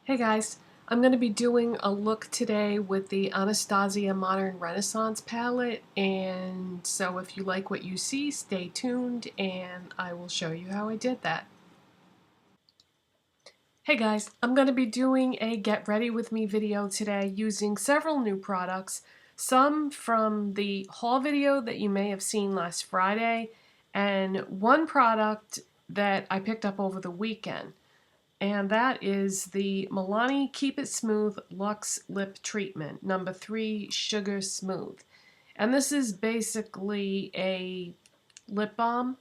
Hey guys, I'm going to be doing a look today with the Anastasia Modern Renaissance palette, and so if you like what you see, stay tuned and I will show you how I did that. Hey guys, I'm going to be doing a get ready with me video today using several new products, some from the haul video that you may have seen last Friday, and one product that I picked up over the weekend. And that is the Milani Keep It Smooth Luxe Lip Treatment, number 3 Sugar Smooth. And this is basically a lip balm,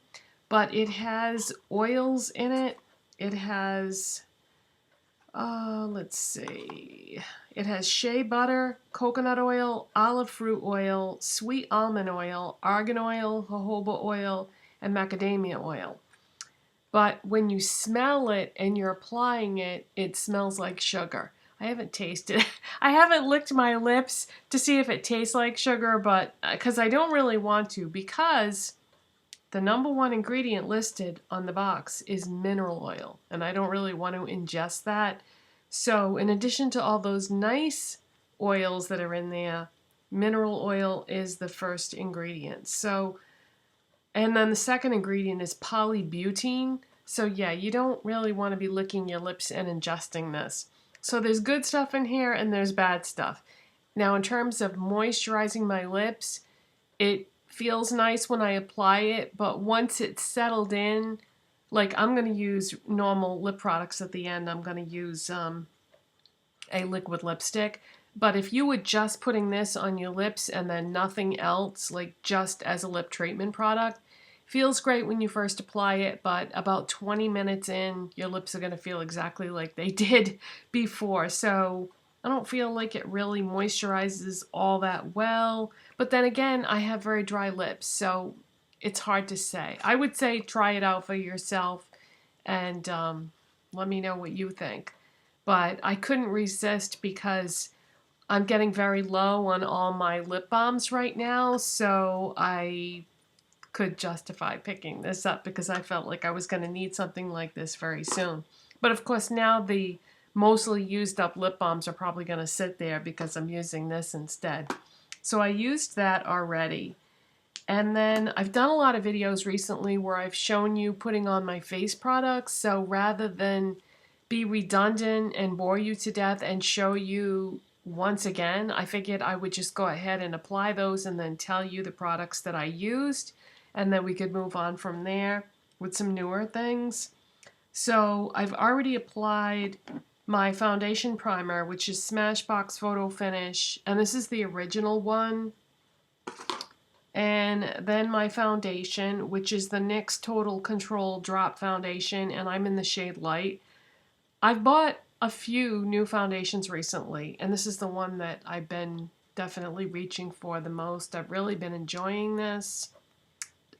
but it has oils in it. It has, let's see, it has shea butter, coconut oil, olive fruit oil, sweet almond oil, argan oil, jojoba oil, and macadamia oil. But when you smell it and you're applying it, it smells like sugar. I haven't tasted it. I haven't licked my lips to see if it tastes like sugar, but because I don't really want to, because the number one ingredient listed on the box is mineral oil, and I don't really want to ingest that. So in addition to all those nice oils that are in there, mineral oil is the first ingredient. So and then the second ingredient is polybutene. So yeah, you don't really want to be licking your lips and ingesting this. So there's good stuff in here and there's bad stuff. Now in terms of moisturizing my lips, it feels nice when I apply it, but once it's settled in, like I'm going to use normal lip products at the end. I'm going to use a liquid lipstick. But if you were just putting this on your lips and then nothing else, like just as a lip treatment product, feels great when you first apply it, but about 20 minutes in, your lips are going to feel exactly like they did before. So I don't feel like it really moisturizes all that well. But then again, I have very dry lips, so it's hard to say. I would say try it out for yourself and let me know what you think. But I couldn't resist because I'm getting very low on all my lip balms right now, so I could justify picking this up because I felt like I was going to need something like this very soon. But of course now the mostly used up lip balms are probably going to sit there because I'm using this instead. So I used that already. And then I've done a lot of videos recently where I've shown you putting on my face products, so rather than be redundant and bore you to death and show you once again, I figured I would just go ahead and apply those and then tell you the products that I used, and then we could move on from there with some newer things. So I've already applied my foundation primer, which is Smashbox Photo Finish, and this is the original one. And then my foundation, which is the NYX Total Control Drop Foundation, and I'm in the shade Light. I've bought a few new foundations recently, and this is the one that I've been definitely reaching for the most. I've really been enjoying this.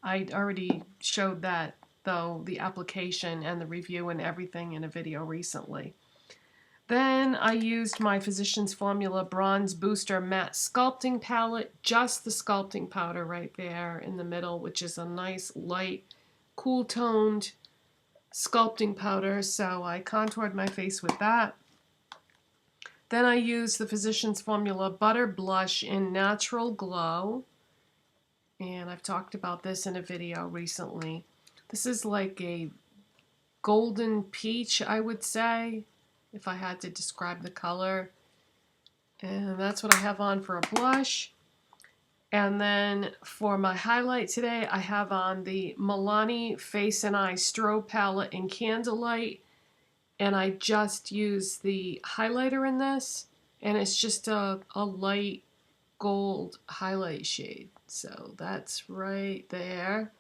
I already showed that, though, the application and the review and everything in a video recently. Then I used my Physicians Formula Bronze Booster Matte Sculpting Palette, just the sculpting powder right there in the middle, which is a nice, light, cool-toned sculpting powder, so I contoured my face with that. Then I used the Physicians Formula Butter Blush in Natural Glow, and I've talked about this in a video recently. This is like a golden peach, I would say, if I had to describe the color. And that's what I have on for a blush. And then for my highlight today, I have on the Milani Face and Eye Strobe palette in Candlelight. And I just use the highlighter in this. And it's just a light gold highlight shade. So that's right there.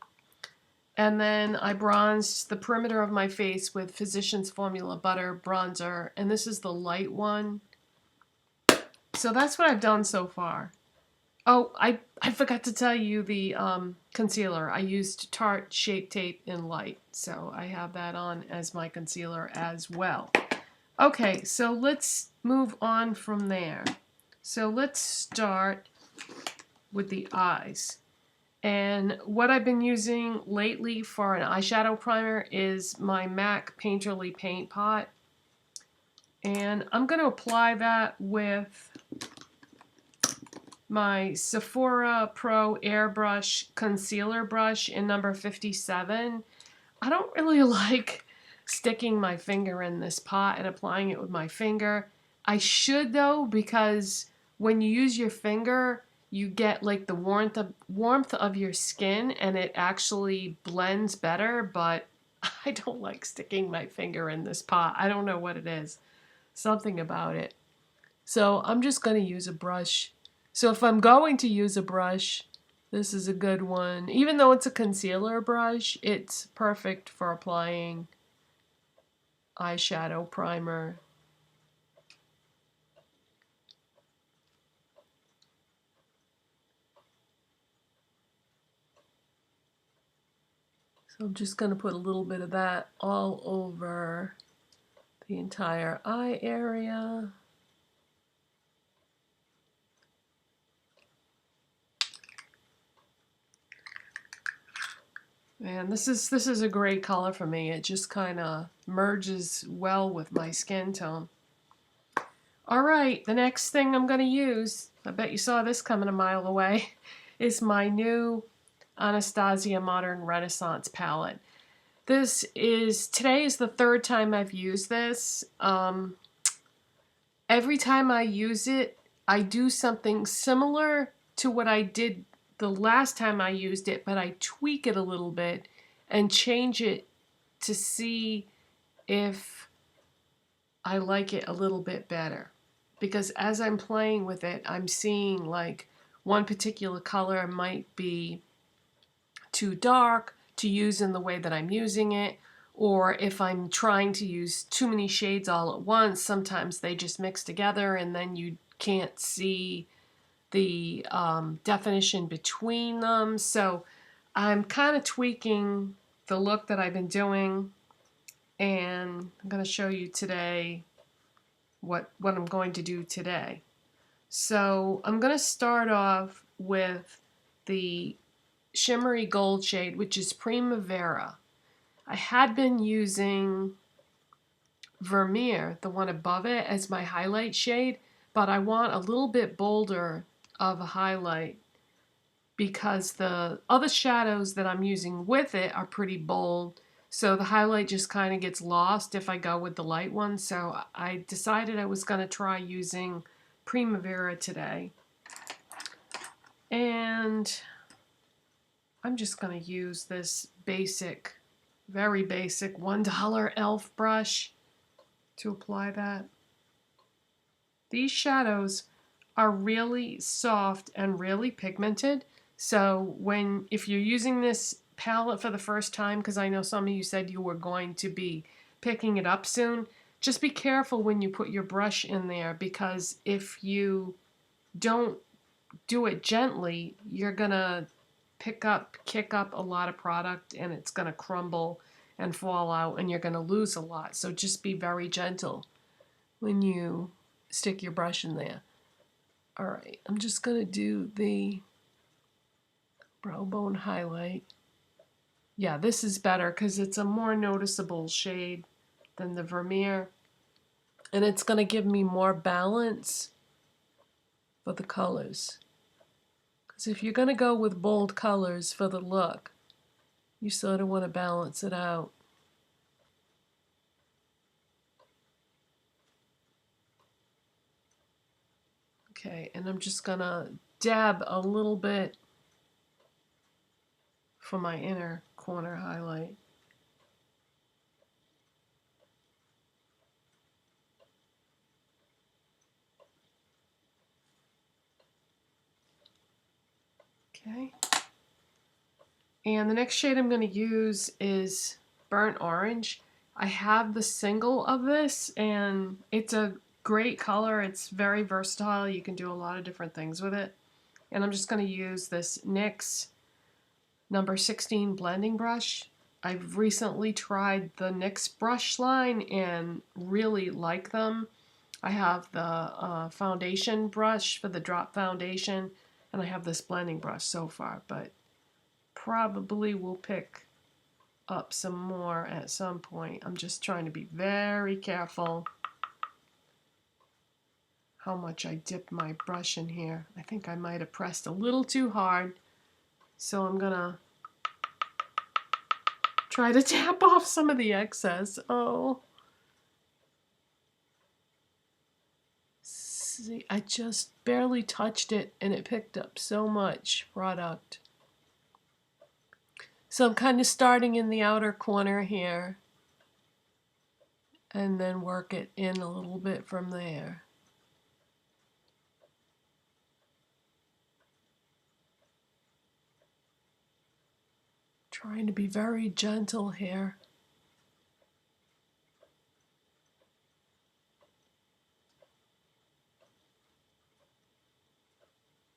And then I bronzed the perimeter of my face with Physicians Formula Butter Bronzer. And this is the light one. So that's what I've done so far. Oh, I forgot to tell you the concealer. I used Tarte Shape Tape in Light, so I have that on as my concealer as well. Okay, so let's move on from there. So let's start with the eyes. And what I've been using lately for an eyeshadow primer is my MAC Painterly Paint Pot. And I'm going to apply that with my Sephora Pro Airbrush Concealer Brush in number 57. I don't really like sticking my finger in this pot and applying it with my finger. I should though, because when you use your finger, you get like the warmth of your skin and it actually blends better, but I don't like sticking my finger in this pot. I don't know what it is. Something about it. So I'm just going to use a brush. So if I'm going to use a brush, this is a good one. Even though it's a concealer brush, it's perfect for applying eyeshadow primer. So I'm just going to put a little bit of that all over the entire eye area. And this is a great color for me. It just kind of merges well with my skin tone. All right, the next thing I'm going to use, I bet you saw this coming a mile away, is my new Anastasia Modern Renaissance palette. Today is the third time I've used this. Every time I use it, I do something similar to what I did the last time I used it, but I tweak it a little bit and change it to see if I like it a little bit better. Because as I'm playing with it, I'm seeing like one particular color might be too dark to use in the way that I'm using it, or if I'm trying to use too many shades all at once, sometimes they just mix together and then you can't see the definition between them. So I'm kind of tweaking the look that I've been doing, and I'm going to show you today what I'm going to do today. So I'm going to start off with the shimmery gold shade, which is Primavera. I had been using Vermeer, the one above it, as my highlight shade, but I want a little bit bolder of a highlight because the other shadows that I'm using with it are pretty bold, so the highlight just kind of gets lost if I go with the light one. So I decided I was going to try using Primavera today. And I'm just going to use this basic, very basic $1 e.l.f. brush to apply that. These shadows are really soft and really pigmented. So if you're using this palette for the first time, because I know some of you said you were going to be picking it up soon, just be careful when you put your brush in there, because if you don't do it gently, you're gonna kick up a lot of product and it's gonna crumble and fall out and you're gonna lose a lot. So just be very gentle when you stick your brush in there. All right, I'm just gonna do the brow bone highlight. Yeah, this is better because it's a more noticeable shade than the Vermeer, and it's gonna give me more balance for the colors. Because if you're gonna go with bold colors for the look, you sort of want to balance it out. Okay, and I'm just gonna dab a little bit for my inner corner highlight. Okay. And the next shade I'm going to use is Burnt Orange. I have the single of this, and it's a great color. It's very versatile. You can do a lot of different things with it. And I'm just going to use this NYX number 16 blending brush. I've recently tried the NYX brush line and really like them. I have the foundation brush for the drop foundation, and I have this blending brush so far, but probably will pick up some more at some point. I'm just trying to be very careful how much I dipped my brush in here. I think I might have pressed a little too hard. So I'm gonna try to tap off some of the excess. Oh. See, I just barely touched it and it picked up so much product. So I'm kind of starting in the outer corner here and then work it in a little bit from there. Trying to be very gentle here.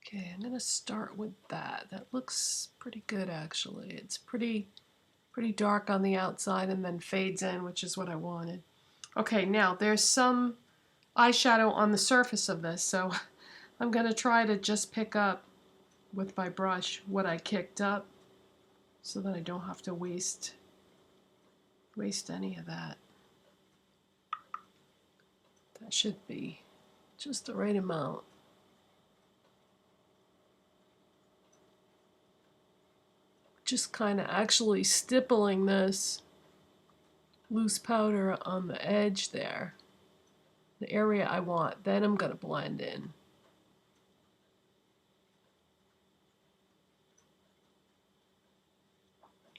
Okay, I'm gonna start with that. That looks pretty good actually. It's pretty dark on the outside and then fades in, which is what I wanted. Okay, now there's some eyeshadow on the surface of this, so I'm gonna try to just pick up with my brush what I kicked up so that I don't have to waste any of that. That should be just the right amount. Just kind of actually stippling this loose powder on the edge there, the area I want. Then I'm going to blend in.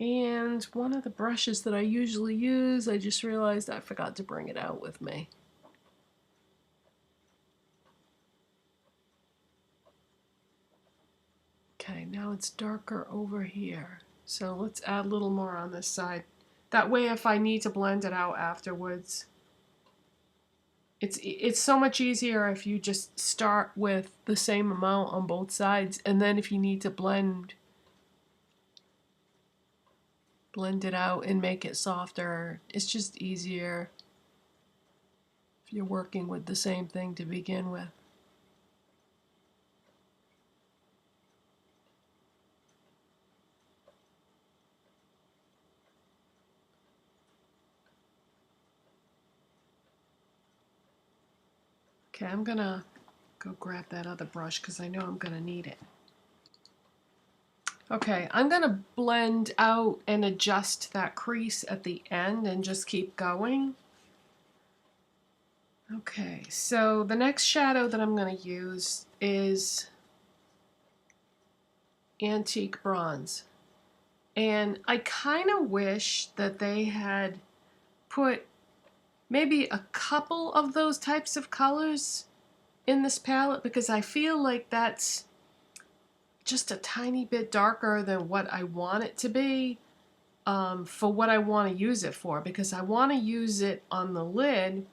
And one of the brushes that I usually use, I just realized I forgot to bring it out with me. Okay, now it's darker over here. So let's add a little more on this side. That way if I need to blend it out afterwards, it's so much easier if you just start with the same amount on both sides, and then if you need to blend it out and make it softer, it's just easier if you're working with the same thing to begin with. Okay, I'm gonna go grab that other brush because I know I'm gonna need it. Okay, I'm gonna blend out and adjust that crease at the end and just keep going. Okay, so the next shadow that I'm gonna use is Antique Bronze. And I kind of wish that they had put maybe a couple of those types of colors in this palette, because I feel like that's just a tiny bit darker than what I want it to be for what I want to use it for, because I want to use it on the lid,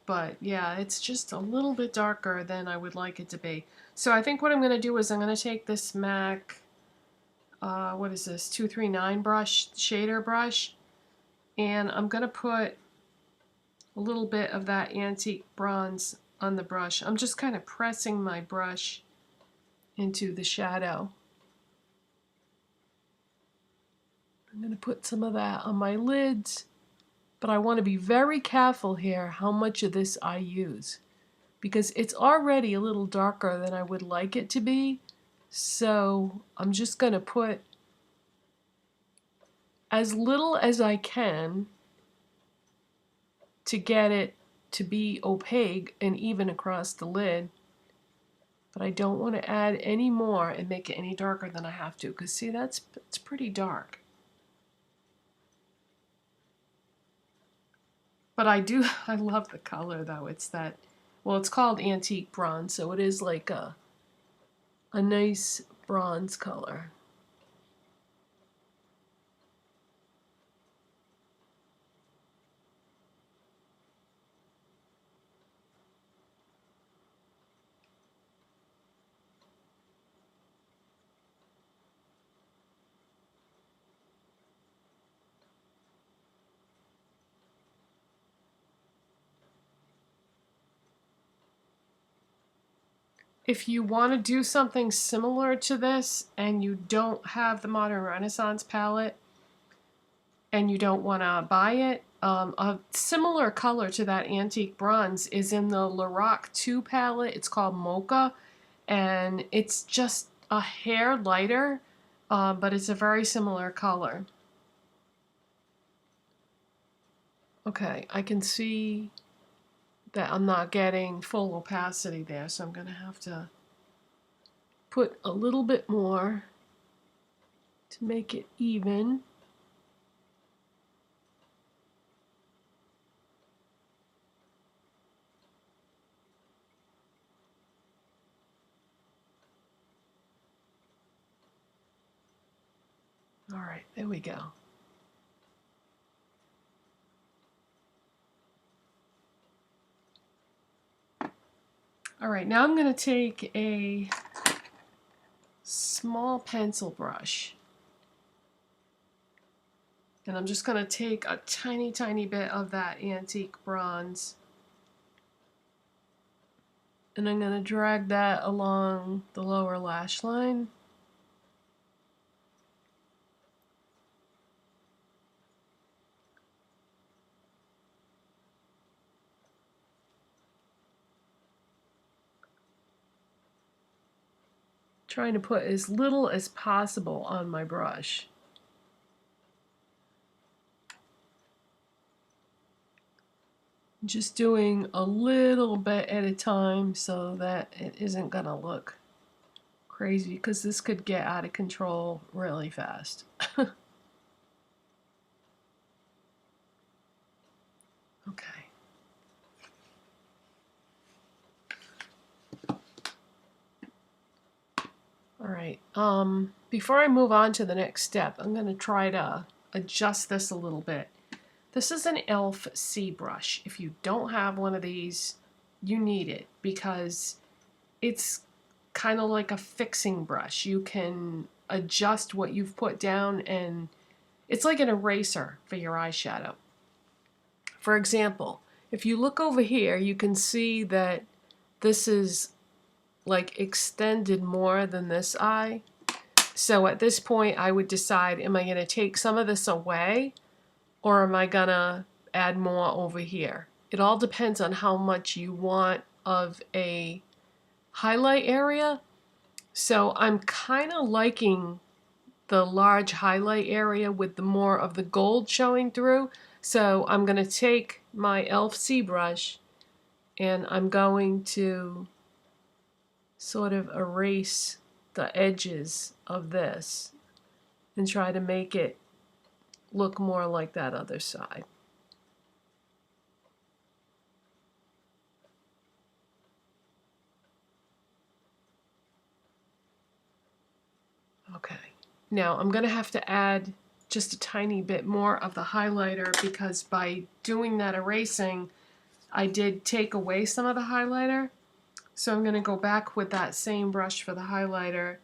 but yeah, it's just a little bit darker than I would like it to be. So I think what I'm going to do is I'm going to take this MAC, what is this, 239 brush, shader brush, and I'm going to put a little bit of that Antique Bronze on the brush. I'm just kind of pressing my brush into the shadow. I'm going to put some of that on my lids, but I want to be very careful here how much of this I use, because it's already a little darker than I would like it to be. So I'm just going to put as little as I can to get it to be opaque and even across the lid. But I don't want to add any more and make it any darker than I have to, because see, that's pretty dark. But I love the color though. It's that, well, it's called Antique Bronze, so it is like a nice bronze color. If you want to do something similar to this and you don't have the Modern Renaissance palette and you don't want to buy it, a similar color to that antique bronze is in the Lorac 2 palette. It's called Mocha, and it's just a hair lighter, but it's a very similar color. Okay, I can see that I'm not getting full opacity there, so I'm going to have to put a little bit more to make it even. All right, there we go. All right, now I'm going to take a small pencil brush, and I'm just going to take a tiny, tiny bit of that antique bronze, and I'm going to drag that along the lower lash line. Trying to put as little as possible on my brush. Just doing a little bit at a time so that it isn't gonna look crazy, because this could get out of control really fast. Okay. All right, before I move on to the next step, I'm going to try to adjust this a little bit. This is an e.l.f. C brush. If you don't have one of these, you need it, because it's kind of like a fixing brush. You can adjust what you've put down, and it's like an eraser for your eyeshadow. For example, if you look over here, you can see that this is like extended more than this eye. So at this point I would decide, am I going to take some of this away, or am I going to add more over here? It all depends on how much you want of a highlight area. So I'm kind of liking the large highlight area with the more of the gold showing through. So I'm going to take my e.l.f. C brush, and I'm going to sort of erase the edges of this and try to make it look more like that other side. Okay, now I'm going to have to add just a tiny bit more of the highlighter, because by doing that erasing, I did take away some of the highlighter. So I'm going to go back with that same brush for the highlighter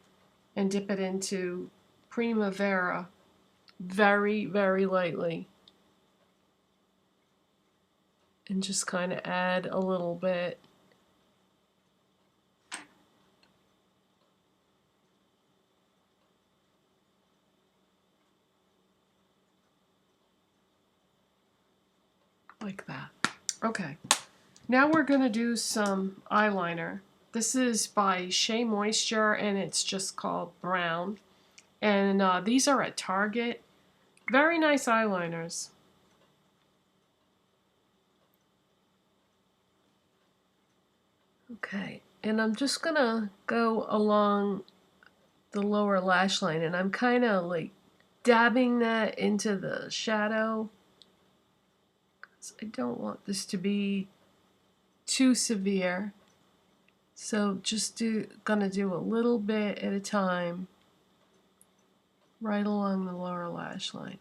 and dip it into Primavera very, very lightly, and just kind of add a little bit. Like that. Okay, now we're going to do some eyeliner. This is by Shea Moisture, and it's just called Brown. And these are at Target. Very nice eyeliners. Okay, and I'm just going to go along the lower lash line, and I'm kind of like dabbing that into the shadow. I don't want this to be too severe, so just gonna do a little bit at a time right along the lower lash line.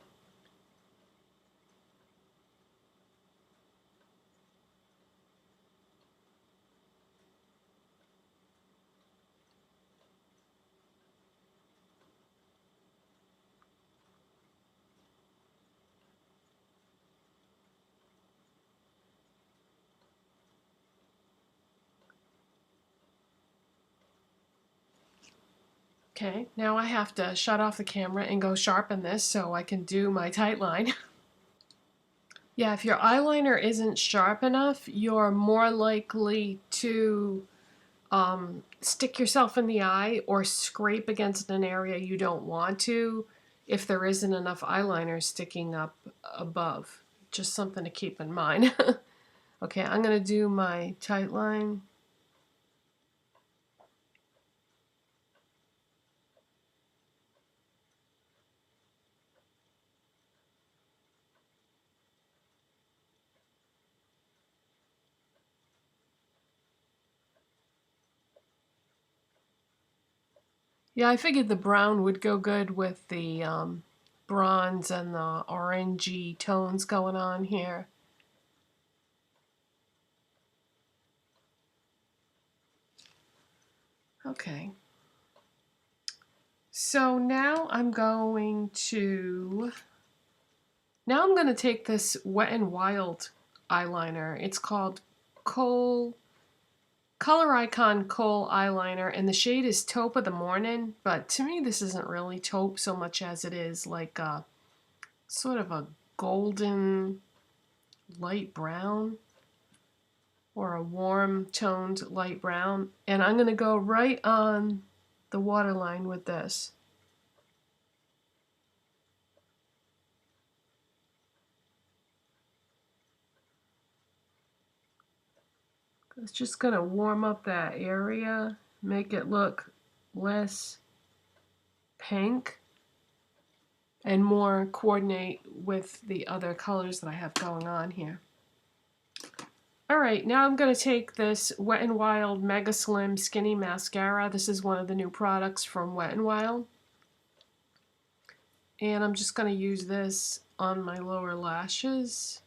Okay, now I have to shut off the camera and go sharpen this so I can do my tight line. Yeah, if your eyeliner isn't sharp enough, you're more likely to stick yourself in the eye or scrape against an area you don't want to if there isn't enough eyeliner sticking up above. Just something to keep in mind. Okay, I'm going to do my tight line. Yeah, I figured the brown would go good with the bronze and the orangey tones going on here. Okay. So now I'm going to take this Wet n Wild eyeliner. It's called Color Icon Kohl Eyeliner, and the shade is Taupe of the Morning, but to me this isn't really taupe so much as it is like a sort of a golden light brown or a warm toned light brown. And I'm going to go right on the waterline with this. It's just going to warm up that area, make it look less pink and more coordinate with the other colors that I have going on here. Alright, now I'm going to take this Wet n Wild Mega Slim Skinny Mascara. This is one of the new products from Wet n Wild. And I'm just going to use this on my lower lashes.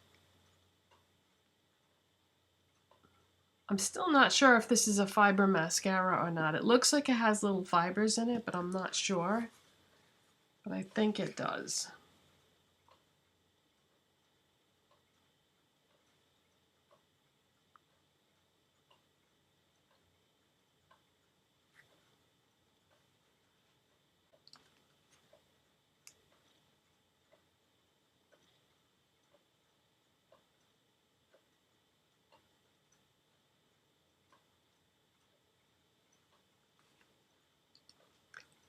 I'm still not sure if this is a fiber mascara or not. It looks like it has little fibers in it, but I'm not sure. But I think it does.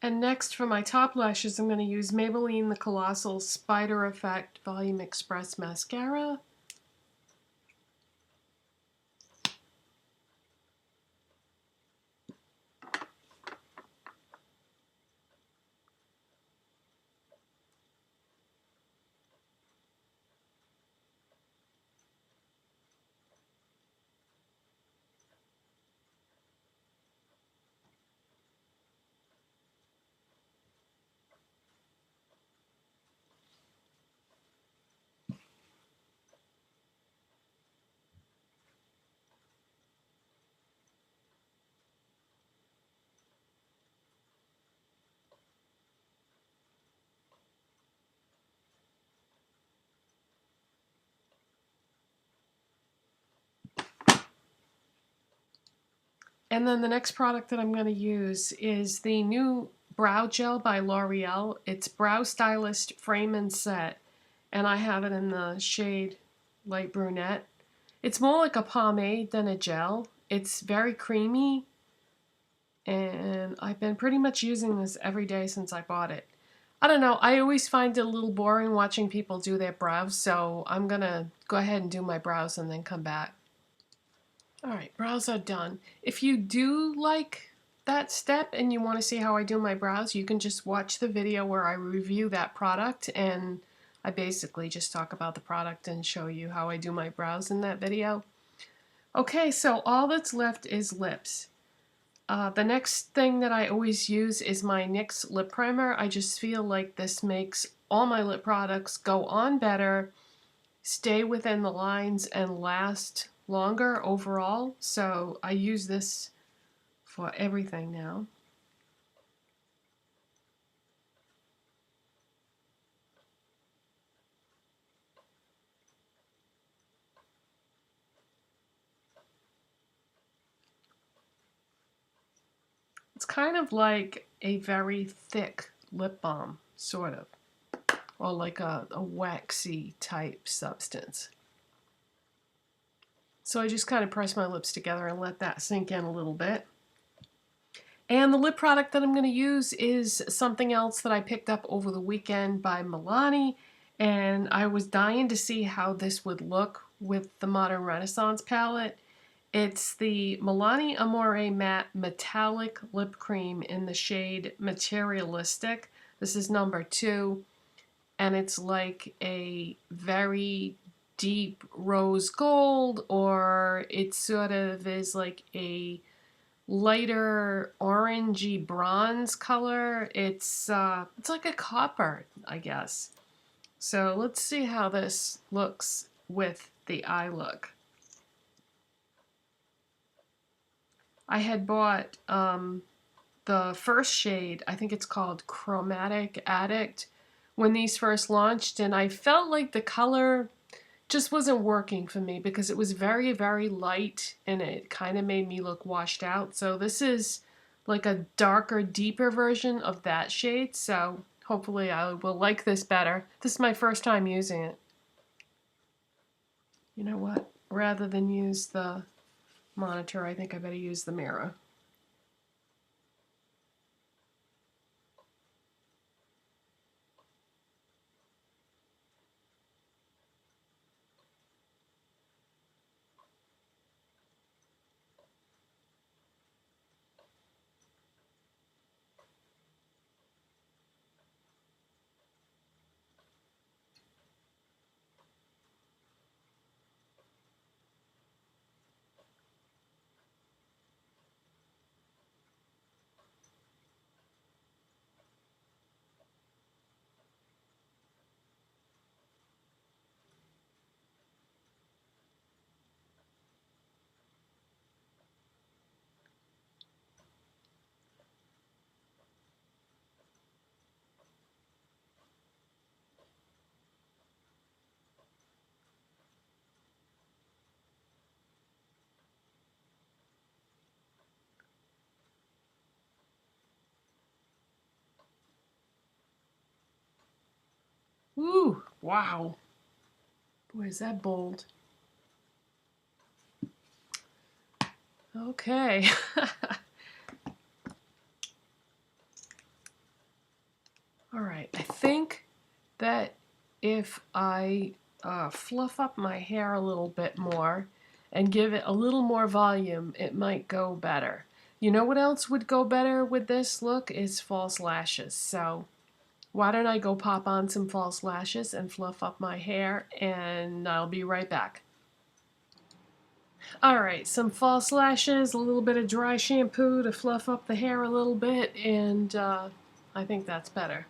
And next for my top lashes, I'm going to use Maybelline the Colossal Spider Effect Volume Express Mascara. And then the next product that I'm going to use is the new Brow Gel by L'Oreal. It's Brow Stylist Frame and Set, and I have it in the shade Light Brunette. It's more like a pomade than a gel. It's very creamy, and I've been pretty much using this every day since I bought it. I don't know, I always find it a little boring watching people do their brows, so I'm going to go ahead and do my brows and then come back. Alright, brows are done. If you do like that step and you want to see how I do my brows, you can just watch the video where I review that product, and I basically just talk about the product and show you how I do my brows in that video. Okay, so all that's left is lips. The next thing that I always use is my NYX lip primer. I just feel like this makes all my lip products go on better, stay within the lines, and last longer overall. So I use this for everything now. It's kind of like a very thick lip balm, sort of. or like a waxy type substance. So I just kind of press my lips together and let that sink in a little bit. And the lip product that I'm going to use is something else that I picked up over the weekend by Milani, and I was dying to see how this would look with the Modern Renaissance palette. It's the Milani Amore Matte Metallic Lip Cream in the shade Materialistic. This is number 2, and it's like a very deep rose gold, or it sort of is like a lighter orangey bronze color. It's like a copper, I guess. So let's see how this looks with the eye look. I had bought the first shade, I think it's called Chromatic Addict, when these first launched, and I felt like the color just wasn't working for me because it was very, very light and it kind of made me look washed out. So this is like a darker, deeper version of that shade, so hopefully I will like this better. This is my first time using it. You know what? Rather than use the monitor, I think I better use the mirror. Woo! Wow. Boy, is that bold. Okay. All right, I think that if I fluff up my hair a little bit more and give it a little more volume, it might go better. You know what else would go better with this look is false lashes. So why don't I go pop on some false lashes and fluff up my hair, and I'll be right back. Alright, some false lashes, a little bit of dry shampoo to fluff up the hair a little bit, and I think that's better.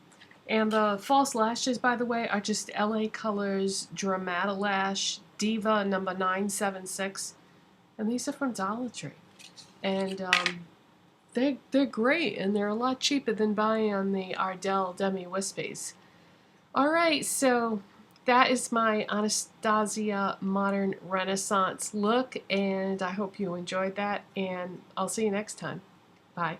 And the false lashes, by the way, are just LA Colors Dramatilash Diva number 976. And these are from Dollar Tree. And they're great, and they're a lot cheaper than buying on the Ardell Demi Wispies. Alright, so that is my Anastasia Modern Renaissance look, and I hope you enjoyed that, and I'll see you next time. Bye.